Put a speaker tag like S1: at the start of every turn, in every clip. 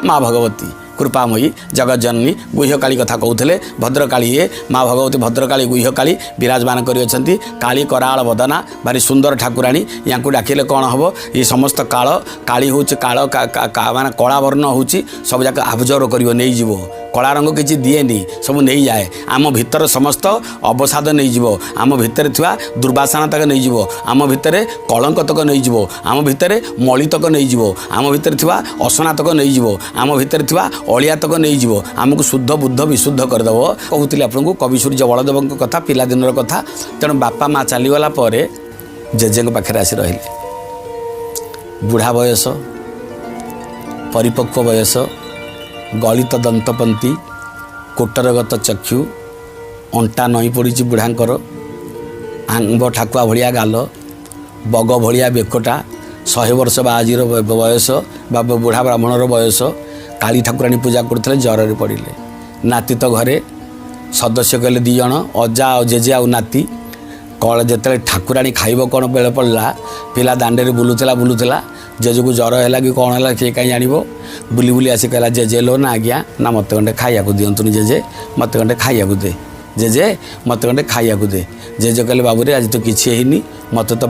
S1: माँ भगवती कृपामयी जगज्जननी गुह्यकाली कथा कहते भद्रकाली ये माँ भगवती भद्रकाली गुह्यकाली विराजमान कर काली कराल बदना भारी सुंदर ठाकुराणी या डाकिले कौन हम ये समस्त काल काली हूँ काल मान कला वर्ण हूँ सब जाक आबजर कर नहीं कला रंग किसी दिएनी सब नहीं जाए आम भितर समस्त अवसाद नहीं आम भितर थी दुर्वासना तक नहीं आम भितर कलंक तक नहीं आम भितर मली तक नहीं आम भितर थी असना तक नहीं आम भितर थी अलिया तक नहीं आमको शुद्ध बुद्ध विशुद्ध करदेव कहते आपको कवि सूर्य बलदेव कथा पिलादिन कथा तेणु बापा माँ चलीगला जेजे पाखे आसी रही बुढ़ा बयस परिपक्व बयस गलित दंतपंती कोटरगत चक्षु अंटा नई पड़ी बुढ़ांकर आंब ठाकुआ भलिया गाल बग भलिया बेकटा 100 वर्ष बाजीर बयस बा बुढ़ा ब्राह्मणर बयस काली ठाकुराणी पूजा करते ज्वर पड़े नाती तो घरे सदस्य कहले 2 जन अजा और जेजे आ नाती कल जिते ठाकुराणी खाइब कौन बेले पड़ा पिला दांडे बुलूला जेजे को ज्वर है कि कौन है किए कहीं जान बुली बुली आसी कहला जेजे लो ना आज्ञा ना मत गंडे खाइया दिंतुनि जेजे मत गंडे खाइया दे जेजे मत गंडे खाइया दे जेजे कहले बाबू रे आज तो किसी है मत तो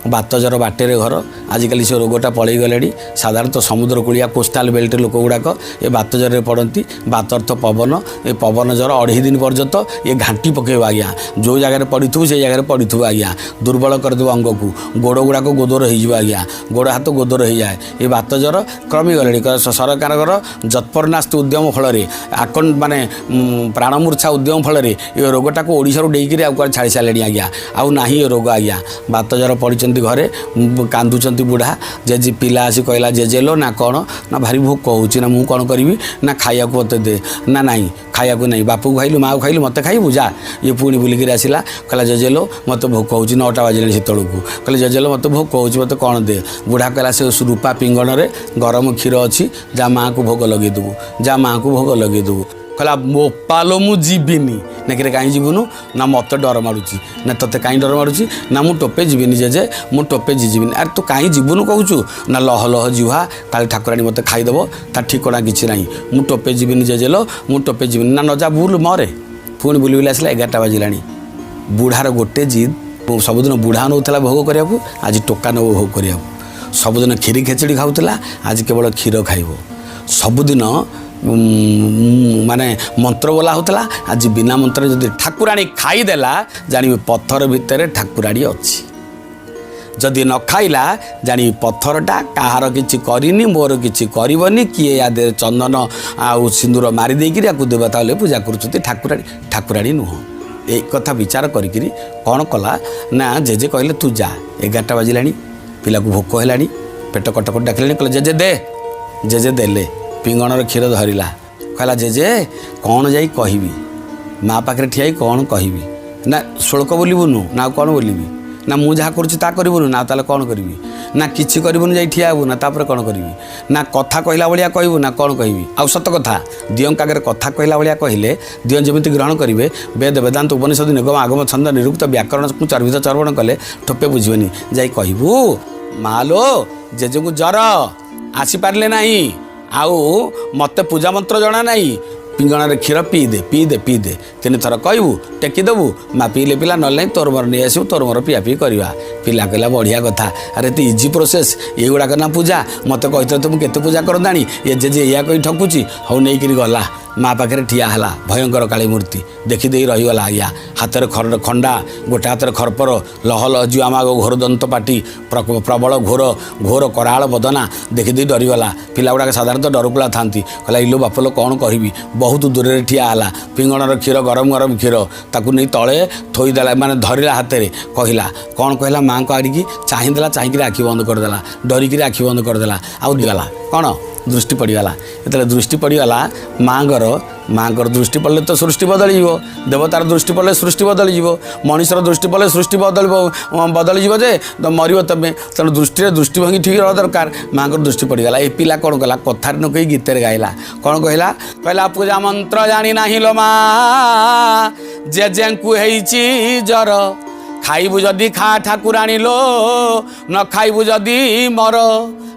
S1: बात जर बाटेरे घर आजिकल से रोगटा पलि गले साधारणतः समुद्र कूलिया कोस्टाल बेल्ट लोक गुड़ाक ये बात जर पड़ती बात अर्थ पवन ये पवन जर 2.5 दिन पर्यंत ये घाटी पकेब आज्ञा जो जगह पड़ी से जगह पड़ी आज्ञा दुर्बल करदेव अंग को गोड़ गुड़ाक गोदर हो आज्ञा गोड़ हाथ गोदर हो जाए ये बात जर क्रमी गले सरकार जत्परनास्त उद्यम फल आकन माने प्राणमूर्छा उद्यम फल ये रोगटा को ओडिशा डेकर छाड़ी सारे आज्ञा आउ ना ये रोग आज्ञा बात जर पड़ी घरे कांदुंट बुढ़ा जेजे पिला आसी कहला जेजे लो ना कौन ना भारी भोक होची ना मु कौन करी ना खाया को मत दे ना नहीं खाया को नहीं बापू खाइलु माँ खाइलु मत खाइबू जा ये पुणी बुलिक आसला कहला जेजे लो मत भोक होची 9टा बाजिले से तलू कहले जेजे लो मत भोक होची मत कौन दे बुढ़ा कहला से रूपा पिंगण में गरम क्षीर अच्छी जा माँ को भोग लगे देबू जा माँ को भोग लगे देबू कहला मोपालो मु जीविनी ना कि कहीं जीवनु ना मत डर मारुची ना तोते कहीं डर मारुची ना मु टोपे जीविनी जेजे मु टोपे जीविनी अरे तू कहीं जीवनु कहूँ ना लह लह जुहा काली ठाकुराणी मत खाईदेव ता ठिकना किसी ना मु टोपे जीविनी जेजे लो मु टोपे जीविनी ना नजा बुल मरे पुणी बुली बुली आसला 11टा बाजिला बुढ़ार गोटे जिद सबुदिन बुढ़ा नौला भोग करने आज टोका नब भोग करने सबुदिन खीरी खेचड़ी खाऊला आज केवल क्षीर खाइब सबुदिन माने मंत्र बोला होता आज बिना मंत्र जदि ठाकुराणी खाईदेला जानी पत्थर भितर ठाकुराणी अच्छी जदि न खाइला जानी पत्थरटा कहार किछि करिनी मोर किछि करबनी किए या दे चंदन आ सिंदूर मारी देकिरी आकु देवता ले पूजा करूछथि ठाकुराणी नुह ए कथा विचार करिकिरी कौन कला ना जेजे कहले तू जा 11टा बाजिलानी पिला को भोक हेलानी पेट कटकट डाकिलानी कहले जेजे दे जेजे देले पिंगणर क्षीर धरला कहला जेजे कौन जाई कहबी माँ पाखे ठिया कौन कहबी ना शुल्क बोलबुनु ना कौन बोलबी ना मु जहाँ करुँच ता करूँ ना ताले कौन करी ना किसी करूँ जा ठिया हबू ना तापर कौन करी ना कथा कहला भाया कहबू ना कौन कहबी आ सत कथा दियों आगे कथा कहला भाया कहले दियों जमी ग्रहण करेंगे वेद वेदांत उपनिषद निगम आगम छंद निरुक्त व्याकरण को चर्वित चर्वण कले ठोपे बुझेनि जा कहबू मालो जेजे को जर आसीपारे ना आउ मत पूजा मंत्र जना नहीं पिंगण क्षीर पी दे 3 थर कहबू टेकीदेबू माँ पीले पिला ना तोर मोर नहीं आसू तोर मोर पिया पी करवा पिला कहला बढ़िया कथा अरे तो इजी प्रोसेस ये गुड़ाक ना पूजा मत कहते तो मुझे पूजा करदानी ये जे या कही ठकुची हौ नहीं गला माँ पाखे ठिया है भयंकर काली मूर्ति देखीदे रहीगला आज्ञा हाथ में खंडा गोटे हाथ में खरपर लह लह जुआ माग घोर दंत पाटी प्रबल घोर घोर कराल बदना देखीदे डरीगला पिला गुड़ाक साधारणतः डरकुला था कहला इलो बापलो कौन कहबी बहुत दूर में ठिया है पिंगणर क्षीर गरम गरम क्षीर ताकू नहीं तले थोईदेला माने धरला हाथ में कहला कौन कहला माँ को आड़िकी चाहिदेला चाहिए आखि बंद करदेला डरिकी आखि बंद करदेला आउ गला कौन दृष्टि पड़गला ये दृष्टि पड़गला माँगर दृष्टि पड़े तो सृष्टि बदल देवतार दृष्टि पड़े सृष्टि बदल मनुष्यर दृष्टि पड़े सृष्टि बदल जे तो मर तुम तेणु दृष्टि दृष्टि भंगी ठीक रहा दरकार माँगर दृष्टि पड़गला ये पिला कौन कला कथार न कही गीत गाइला कौन कहला कहला पूजा मंत्र जानी नाही लो माँ जेजेंकु हेइची जर खाइबु जदि खा ठाकुराणी लो न खाइबु जदि मर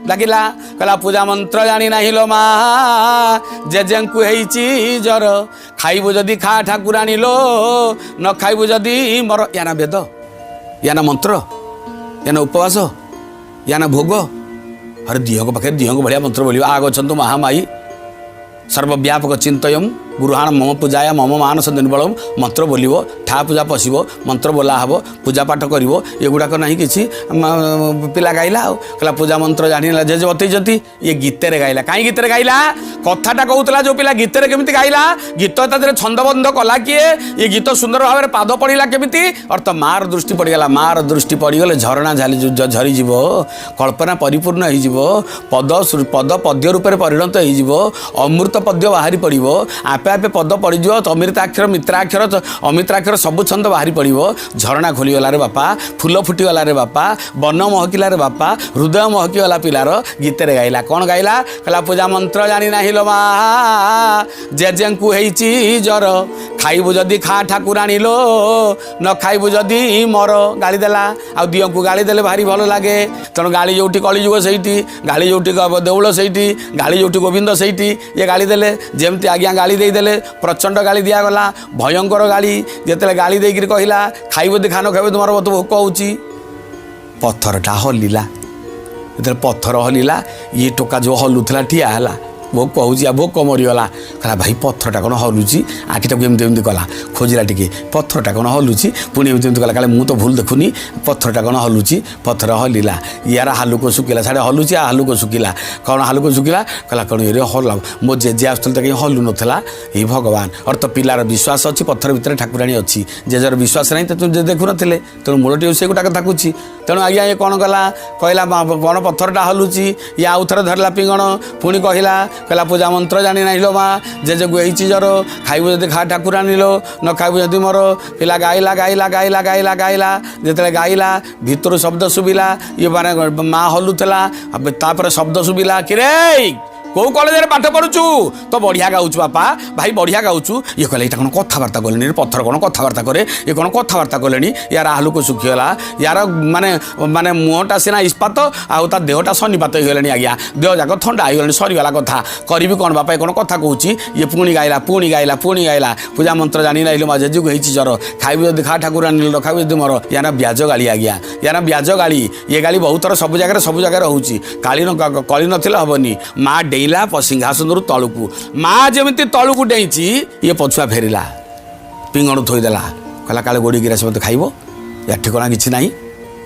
S1: डाकिला कहला पूजा मंत्र जानी नहीं लो मा जेजेंकु हेइची जर खाइबु जदि खा ठाकुराणी लो न खाइबु जदि मर याना वेद याना मंत्र याना उपवास याना भोग अरे दिह को पाखे दिह को बढ़िया मंत्र बोलियो आगछन्तु महामाई सर्वव्यापक चिंतयम गुरुहाण मम पूजाया मम मानस निर्बलम मंत्र बोलिबो ठा पूजा पशिबो मंत्र बोला हबो पूजा पाठ करिवो एगुड़ाक नहीं किसी पिला गाइला कहला पूजा मंत्र जानिला जे बतैजती ये गीतरे गाइला कहीं गीतरे गाइला कथाटा कहूला जो पिला गीतरे केमिति गाइला गीत तादरे छंदबंध कला किए ये गीत सुंदर भाव में पाद पड़िला केमिति अर्थ मार दृष्टि पड़गला मार दृष्टि पड़गले झरणा झरी जीव कल्पना परिपूर्ण हो पद पद पद्य रूप में परिणत हो अमृत पद्य बाहरी पड़ो आपे आपे पद पड़ज अमृताक्षर मित्राक्षर अमित्राक्षर सबु छंद बाहरी पड़ो झरणा खोलीगला रे बापा फूल फुटीगला रे बापा बन महकिला रे बापा हृदय महकीगला पिलार गीतरे गाइला कौन गाइला कहला पूजा मंत्र जानी नाही लो मा जेजेंकु हेइची जर खाइबु जदि खा ठाकुराणी लो न खाइबु जदि मर गाली देला आ दियों को गाली देले भारी भल लागे तेणु गाली जोटी कलिजुग सहीटी गाली जोटी देउल सहीटी गाली जोटी गोविंद सहीटी ये गाली देले जेमती आज्ञा गाली देदेले प्रचंड गाली दिगला भयंकर गाली जिते गाली देकर कहला खाइब दे खान खाइब तुम बहुत भोक होची पत्थरटा हलिला जो पत्थर हलिला ये टोका जो हलुला ठिया है भोक हो भोक मरीगला कहला भाई पत्थरटा कौन हलुची आखिटा एमती कला खोजला टी पत्थरटा कौन हलुची पुणी एमती कला कहला मुझे तो भूल देखुनी पत्थरटा कौन हलुची पत्थर हलिला यार हालुक शुकिला साढ़े हलुची हालुक शुकिला कौन हालुक शुकिला कहला कौन ये हल मो जेजे आसुल तो कहीं हलु नाला ये भगवान अर्थ पिलार विश्वास अच्छी पत्थर भितर ठाकुराणी अच्छी जेजर विश्वास नहीं तो देखुन तेणु मूलटी से गोटाक ताकुची तेणु आज्ञा ये कौन कला कहला कौन पत्थरटा हलुची ये आउ थे धरला पिंगण पुणी कहला कहला पूजा मंत्र जानी नहीं लो माँ जेजे गुईची जर खाइबु जदि खा ठाकुराणी लो न खाइबु जदि मोर पिला गाइला गाइला गाइला गाइला गाइला जिते गाइला भितर शब्द शुभिला ये माने माँ हलुला तापर शब्द शुभिला किरे कौ कलेज पाठ पढ़ुचु तो बढ़िया गाँच बापा भाई बढ़िया गाँचु ये कहले ये कौन कथबार्ता कले पत्थर कौन कथबार्ता करे ये कौन कथबार्ता कले यार आलुक शुखीगला यार माने माने मुहटा सीना इस्पात आउ देहटा शनिपात हो गले आज्ञा देह जाक थंडा हो सरीगला कथा करी कौन बापा ये कौन कथा कहूँ ये पुणी गाइला पुणी गाइला पुणी गाइला पूजा मंत्र जानी ना मा जेजु होती जर खाइबु जदि खा ठाकुराणी लो खाइबु जदि मोर यार ब्याज गाली आज्ञा यार ब्याज गाली ये गाली बहुत थर सब जगह रोचे कली ना हेनी माँ डेला सिंहासन तलू माँ जमी तलू डेची ये पछुआ फेरला पिंगण थोईदेला कहला काले गोड़ी गिरा से मत खाइब या ठिकना किसी ना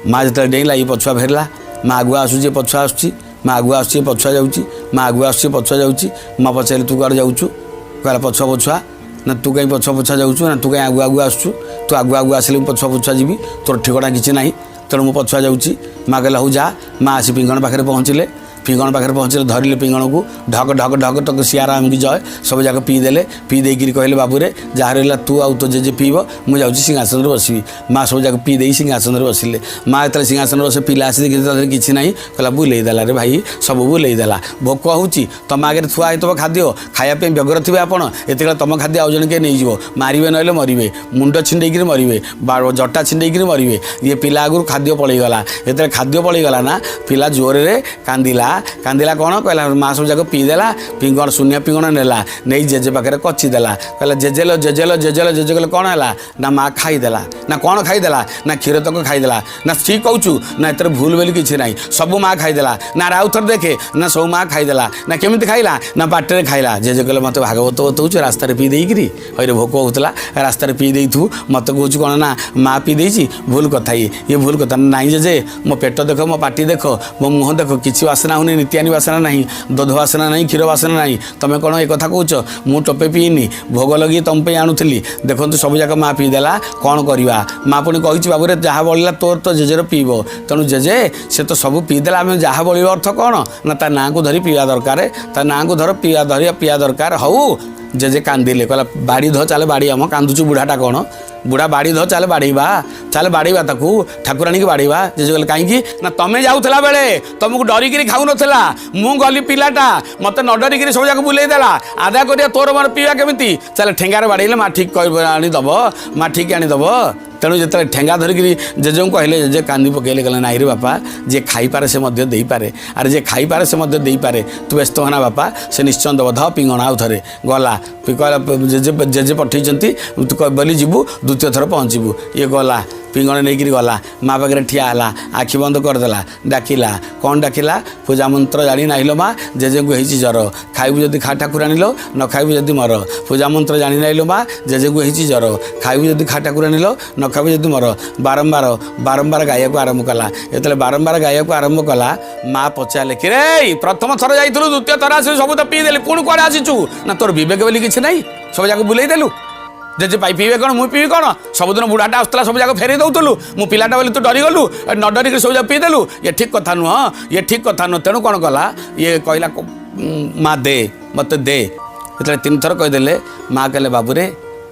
S1: माँ जो डेला ये पछुआ फेरला माँ आगुआ आसूँ पछुआ आसूँ माँ आगुआ आसूँ पछुआ जाऊँगी माँ आगुआ आसूँ पछुआ जाऊँगी माँ पचारे तू कड़े जाऊँ कहला पछुआ पछुआ ना तू कहीं पछुआ पछुआ जाऊँ ना तू कहीं आगुआ आगुआ आसू तू आगुआ आगुआ आसले पछुआ पछुआ जी तोर ठिकना किसी ना तेणु मुझे पछुआ जाऊँगी माँ कहला हूँ जा माँ आसी पिंगण पाखे पहुँचले पिंगण पाखे पहुँचले धरले पिंगण को ढक ढक ढक टक सियारा आमकी जय सब जाक पीदेले पी देकर कहले बाबूरे जहाँ रहा तू आउ तो जेजे पीब मुझे सिंहासन बसबी माँ सब जाक पी दे सिंहासन बसिले माँ जो सिंहासन बस पिला आसी देखिए किसी ना कहला बुलेदेला रे भाई सब बुलेदेला भोक होची तुम आगे थुआ होता खाद्य खायापी व्यग्र थे आपड़ ये तुम खाद्य आउ जन किए नहीं मारे ना मरवे मुंड छिंडेक मरवे जटा छिंडेक मरवे ये पिला आगु खाद्य पलैगला ये खाद्य पलैगला ना पिला जोरे कांदिला कांदिला कौन कहला माँ सब जाक पीदेला पिंगण शून्य पिंगण नेला नहीं जेजे पाखे कचिदेला कहला जेजेल जेजेल जेजेल जेजे कहले कौन है ना माँ खाईदेला ना कौन खाईदेला ना क्षीर तक खाईदेला ना ठीक कहूँ ना एतर भूल बोली किसी ना सब माँ खाईदेला ना राउ थर देखे ना सब माँ खाईदेला ना केमिति खाइला ना बाटे खाइला जेजे कहले मत भागवत बतौच रास्तार पी देकरी हईरे भोक होता रास्तार पी देथु मत कहूँ कौन ना माँ पी देची भूल कथा ये भूल कथा ना जेजे मो पेट देख मो पाटी देख मो मुँह देख किसी वासना होनी नित्यानी वासना नहीं दूध वासना नहीं क्षीर वासना नहीं तुम कौन ये कथा कौच मु टोपे पीनी भोग लगे तुम पे आणुली देखो सब जाक माँ पीदेला कौन करवा माँ पुणी कही बाबूरे जहाँ बड़ा तोर तो जेजेर पीब तेणु जेजे से तो सब पीदेला आम जहाँ बड़ अर्थ कौन ना ता ना को धरी पीवा दरकार ता ना को धर पीवा दरकार हऊ जेजे कांदिले कहला बाड़ी ध चले बाड़ी आम कांदुचु बुढ़ाटा कौन बुढ़ा बाड़ी ध चले बाड़ीबा चले बाड़ीबा ताकू ठाकुराणी की बाड़ीबा जेजे कहले कहीं ना तुम्हें जाऊला बेले तुमको डरिकी खाऊ ना मु गली पिलाटा मत न डरिकी सब जाक बुलेदेला आदा कर तोर मोर पीवा केमी चले ठेंगार बाड़े माँ ठीक आनीदब माँ ठीक आनीदब तेणु जो ठेंगा धरिक जेजे कहले जेजे कांदी पकड़े कहले नाई रे बापा जे खाईपारे से देपारे आरे जे खाईपारे से देपारे तू व्यस्त होना बापा से निश्चय दब ध पिंगण आउ थे गला जेजे जेजे पठे तू बोली जीवु द्वितीय थर पहुँचबू ये गला पिंगण नहीं गला माँ पाखे ठिया है आखि बंद करदेला डाकिला कौन डाकिला पूजा मंत्र जानी ना लो माँ जेजे को होती जर खाइबू जदि खा ठाकुराणी लो न खाइबू जदि मर पूजा मंत्र जानी ना लो माँ जेजे को होती जर खाइबू जदि खा ठाकुराणी लो न खाइबू जदि मर बारंबार बारंबार गाया को आरंभ कला जो बारंबार गाया को आरंभ कला माँ पचारे कि रे प्रथम थर जाइलु द्वितीय थर आस सब तो पीदेली पुणी कौन आसीचु ना तोर विवेक बोली किसी ना सब जाक बुलाई देलु जेजे पाई पीवे कौन मुझे पीवी कौन सबुदिन बुढ़ाटा आसला सब जाक फेरे दौलु मु पिलाटा बोली तू डरीगलु न डरिक सब जाक पीदेलु ये ठीक कथा नुह ये ठीक कथा नुह तेणु कौन कला ये कहला माँ दे मत दे जो 3 थर कहीदेले माँ कहले बाबू रे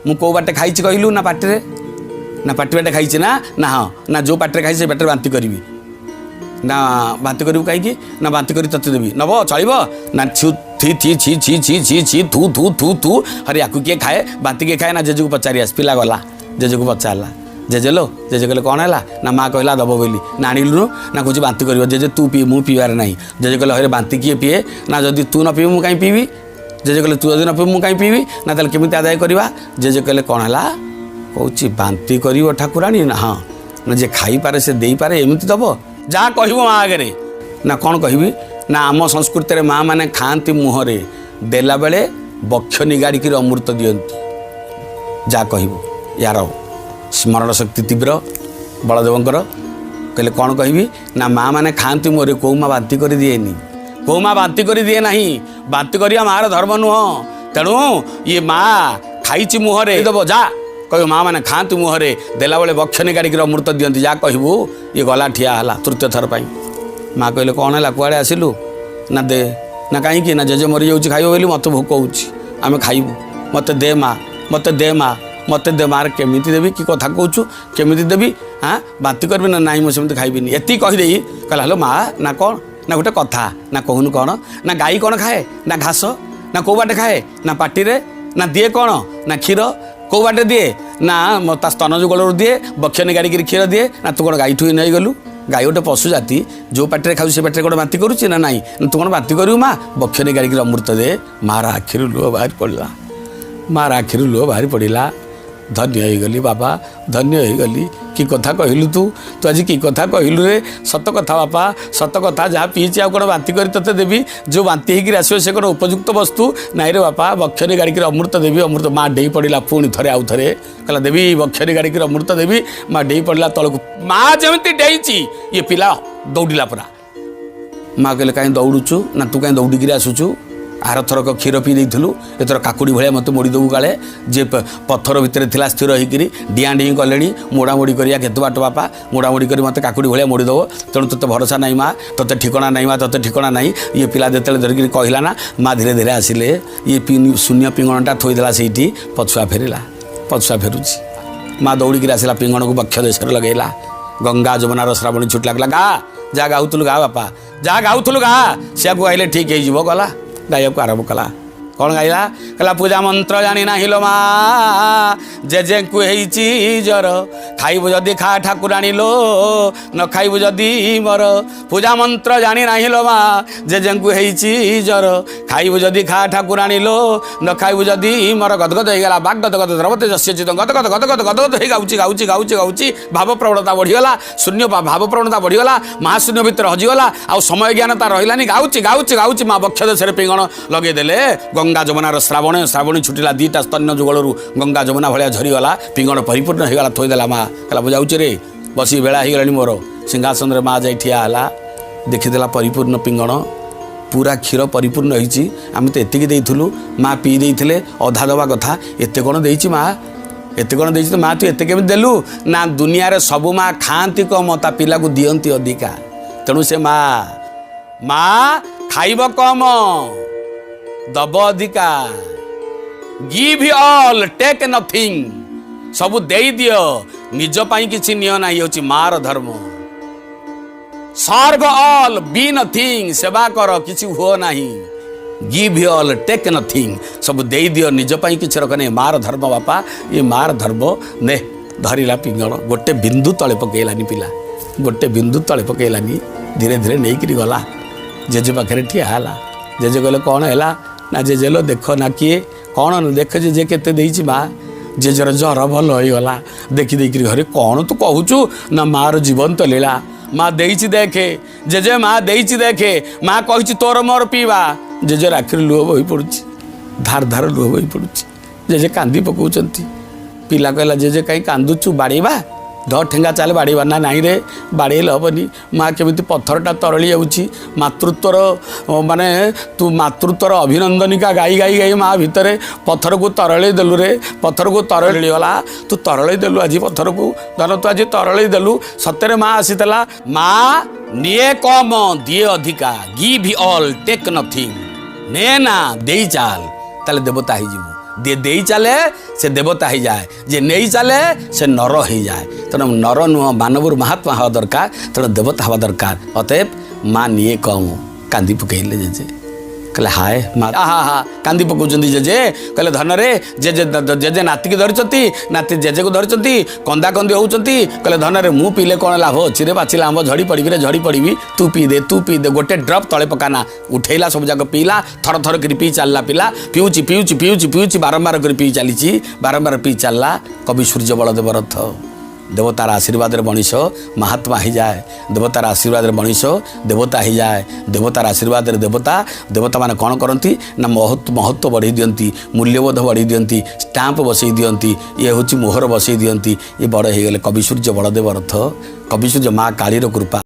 S1: मु कौ बाटे खाई कहलु ना पाटे बाटे खाई ना हाँ ना जो पाटे खाई से बाटे बांति करी ना बांति करू कहीं ना बांति करी तते देवी नब चलो ना थी थी छी छी छी छी छी थू थू थू थू अरे याकू किए खाए बांति किए खाए ना जेजे को पचारि आस पिला गला जेजे को पचारला जेजे लो जेजे कहले कौन है ना माँ कहला दब बोली ना आनिलु ना कौच बांति कर जेजे तू पी मु पीवार ना जेजे कहले हरे बांति किए पीए ना जदि तू न पीबू कहीं पीबी जेजे कहले तू जदि न पीबू कहीं पीबी ना ताले केमिति आदाय करवा जेजे कहले कौन है कौच बांति कर ठाकुराणी ना हाँ ना जे खाई पारे से दे पारे एमती दब जहाँ कह माँ आगे ना कौन कहबी ना आम संस्कृति में माँ मैंने खाती मुहरे देला बेले बक्ष निगाड़ी अमृत दियंती जहाँ कहबू यार स्मरण शक्ति तीव्र बलदेवंकर कहले कौन कहबी ना माँ मैंने खाती मुहरे कौ माँ बांति कर दिएनी कौ माँ बांति कर दिए ना बांति करिया मार धर्म नुह तेणु ये माँ खाई मुहरे दब जा कह माँ मैंने खाती मुहरे देला बेले बक्ष निगाड़ी अमृत दियंती जहाँ कहबू ये गला ठिया है तृतीय थर पर माँ कहले कौन है कुआड़े आसिलु ना दे ना कहीं ना जेजे मरी जाऊँ खाइब बोली मत भोक होमें खाइबू मत दे माँ मत दे माँ मत दे मार केमी देवी कि कथा कहूँ केमी देवी हाँ बांति करबी ना नाई मुझे खाइबिनी एति कहीदे कहला हेलो माँ ना कौन ना गोटे कथा ना कहूनु कौन ना गाई कौन खाए ना घास ना कौ बाटे खाए ना पाटिरे ना दिए कौन ना क्षीर कौ बाटे दिए ना ता स्तन जुगल दिए बक्ष निगाड़ी क्षीर दिए ना तू कौन गाई ठुई नहीं गलु गाई गोटे पशु जाति जो पाटे खाऊ से पाटे कौन बांति करुच्ची ना नाई तू कौन बांति करू माँ बक्ष निगाड़ी अमृत दे मार आखिर लुह बाहरी पड़ा मार आखिर लुह बाहरी पड़ा धन्य हो गली बाबा धन्य हो गली कि कथा कहलु तू आज कि कथा कहलु रे सत कथा बापा सत कथा जहाँ पीछे आउ कौन बांति कर तोते देवी जो बांति होकर आसो से कौन उपयुक्त वस्तु नाई रे बापा बक्ष निगाड़ी अमृत देवी अमृत माँ डेई पड़ा पुणी थे आउ थे कहला देवी बक्ष निगाड़ी अमृत देवी माँ डेई पड़ा तलक माँ जमी डेई ये पिला दौड़ा पूरा माँ कहले कहीं दौड़ुचु ना तू कहीं दौड़िकी आसुचु आर थरक क्षीर पी देलु एथर काकुड़ी भाया मत मोड़ी देबू काले जे पत्थर भितर थिला स्थिर होकर डिया डी कले मोड़ामोड़ी करिया केत बाट बापा मोड़ामोड़ी कर मत काकुड़ी भाया मोड़ी देव तेणु तोते भरोसा नहीं माँ तोते ठिकना नहीं माँ तोते ठिकना नहीं ये पिला जो धरिक कहला ना माँ धीरे धीरे आसिले ये शून्य पिंगणटा थोईदेला से पछुआ फेरला पछुआ फेरुची माँ दौड़िक आसला पिंगण को बक्ष देश लगेला गंगा जमुनार श्रावणी छुट लगला गा जा गाउलु गा बापा जा गाउलु गा से आइले ठीक हो गला गायक को आरंभ कला कौन गाइला कहला पूजा मंत्र जानी ना हिलो माँ जेजे को जर खाइबू जदि खा ठाकुराणी लो न खाइबू जदि मर पूजा मंत्र जानी ना हिलो माँ जेजे को जर खाइबू जदि खा ठाकुराणी लो न खाइबू जदि मर गदगद होगा बाग गदगद द्रवते जस्य चित गदगद गदगद गदगद हो गाउची गाउची गाउची गाउची भाव प्रवणता बढ़ीगला शून्य भाव प्रवणता बढ़ीगला महाशून्य भितर हजिगला आउ समय ज्ञानता रहिलानी गाउची गाउची गाउची माँ बक्ष देशे पिंगण लगेदेले गंगा जमुनार श्रावणी छुटिला दीटा स्तन्य जुगलू गंगा जमुना भाया झरीगला पिंगण परिपूर्ण होगा थोईदेला माँ कहला बुझाऊँ रे बसी बेला हो गलानी मोर सिंहासन माँ जा ठिया है देखीदेला परिपूर्ण पिंगण पूरा क्षीर परिपूर्ण होती आम तो एतिक देलु माँ पी देते अधा दवा कथा एत कौन दे माँ एत कौन दे माँ तू एत केमी देलु ना दुनिया रे सबू माँ खाती कम ता पिला को दियंती अधिका तेणु से माँ खाइब कम दब अधिका गिव ऑल टेक नथिंग सबू दे दियो निज पाई किछि नियो ना ये मार धर्म सर्व ऑल बी नथिंग सेवा कर किछि हो नहीं गिव ऑल टेक नथिंग सब दे दियो निज पाई किछि रख नहीं मार धर्म बापा ये मार धर्म ने ଧରିଲା ପିଙ୍ଗଳ गोटे बिंदु तले पकेलानी पिला गोटे बिंदु तले पकेलानी धीरे धीरे नहीं गला जेजे पाखे ठिया है जेजे कहले कौन है ना जेजे लो देख ना किए कौन देख जेजे केते देइछि माँ जेजर जर भल होगा देखी देखी घरे कौन तू कहूचु ना मार जीवन तो लीला माँ देइछि देखे जेजे माँ देइछि देखे माँ कही तोर मोर पीवा जेजर आखिर लुह बही पड़ुछि धार धार लुह बही पड़ुछि जेजे कांदी पकाउछंती पिला कहला जेजे कहीं कांदुचु बाड़ेबा ध ठेंगा चाल बाड़ेबा ना नहीं रे बाड़ेल हेनी माँ केमिति पत्थरटा तरली जाऊँगी मातृत्वर माने तू मातृत्वर अभिनंदनिका गाई गाई गाई माँ भितर पत्थर को तरल देलु रे पत्थर को तरल गला तू तरल देलु आज पत्थर को धर तू आज तरल देलु सत्य माँ आसीला माँ निए कम दिए अधिका गिव ऑल टेक नथिंग ने ना दे चाल ताले देवता ही जीवु दे चले से देवता ही जाए जे नहीं चले से नर हो जाए तेना नर नुह मानवर महात्मा हवा दरकार तेना देवता हवा दरकार अतएव माँ निए कम कांदी पकईले जेजे कहले हाय माँ हा कांदी पकाउछंती जेजे कहले धन रे जेजे जेजे नाती की धरिछंती नाती जेजे को धरिछंती कंदा कंदी होउछंती कहले धन रे मु पीले कौन लाभ अछि रे पाचिला आंब झड़ी पड़बी रे झड़ी पड़बी तू पी दे गोटे ड्रप तले पकाना उठेला सब जाक पीला थर थर कर पी चलला पिला पिउची पिउची पिउची पिउची बारंबार कर पी चलीची बारंबार पी चलला कवि सूर्य बलदेव रथ देवतार आशीर्वाद मनीष महात्मा ही जाए देवतार आशीर्वाद मनीष देवता ही जाए देवतार आशीर्वाद देवता देवता माने कौन करती ना महत्व बढ़ी दियंती मूल्यबोध बढ़ी दियंती स्टाम्प बसई दियंती ये हूँ मोहर बसई दियंती ये बड़ हो गले कवि सूर्य बलदेव रथ कवि सूर्य माँ कालीर कृपा।